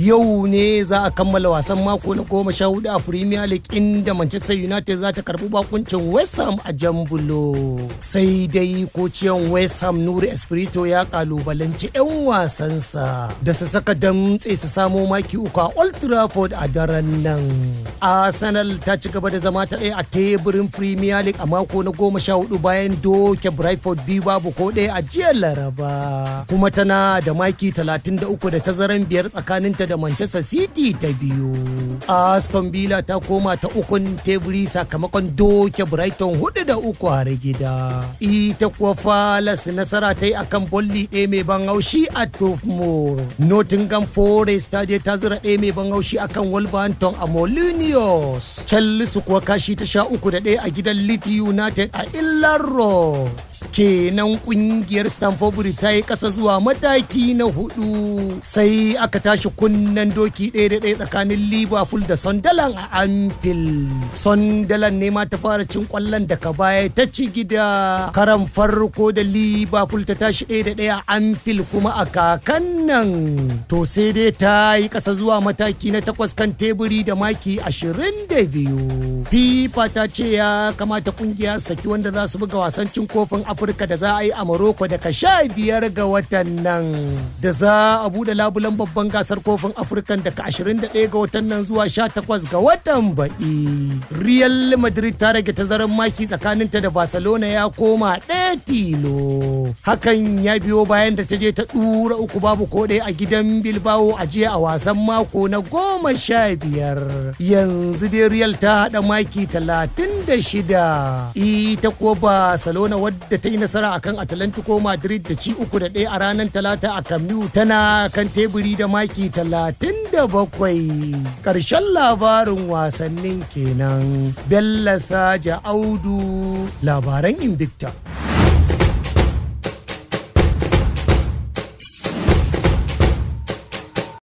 Yau ne za a kammala wasan mako na 14 a Premier League inda Manchester United za ta karbi bakuncin West Ham a Jambulo. Sai dai kociyan West Ham Nuno Espírito ya kalubalanci 'yan wasansa da su saka damtse su samo maki uku a Old Trafford a daren nan. Arsenal ta ci gaba da zama ta ɗaya a teburin Premier League a mako na 14 bayan doke Brentford 2-1 a jiya Laraba. Kuma tana da maki 33 da tazaran 5 tsakaninta da Manchester City ta biyu. Aston Villa ta koma ta ukun teburi sakamakon doke Brighton 4-3 har gida. Ita kuwa Palace nasara ta yi akan Burnley ɗaya mai ban haushi a Turf Moor. Nottingham Forest ta je ta zira ɗaya mai ban haushi akan Wolverhampton a Molineux. Chelsea kuwa kashi ta 3-1 a gidan Leeds United a Illar Road. Kenan kungiyar Stamford Bridge ta yi kasa zuwa mataki na 4 sai aka tashi kunnen doki 1-1 tsakanin Liverpool da Sunderland a Anfield. Sunderland ne ma ta fara cin kwallon daga baya ta ci gida. Karan farko da Liverpool ta tashi 1-1 a Anfield kuma a kakan nan. To sai dai ta yi kasa zuwa mataki na 8 kan teburi da maki 22. FIFA ta ce ya kamata kungiya saki wanda za su buga wasan cin kofin Afirka da za a yi a Morocco daga 15 ga watan nan. Da za a bude labulan babban gasar kofin Afirka daga 21 ga watan nan zuwa 18 ga watan baɗi. Real Madrid ta rage tazarar maki tsakaninta da Barcelona ya koma 1 tilo. Hakan ya biyo bayan da ta je ta ɗura 3-1 a gidan Bilbao a jiya a wasan mako na 15. Yanzu dai Real ta haɗa maki 36. Ita ko Barcelona wadda ta yi nasara akan Atlantico Madrid da ci 3-1 a ranar Talata a Camp Nou tana kan teburi da maki 37. Ƙarshen labarin wasannin kenan. Bello Saja Audu, labaran Invicta.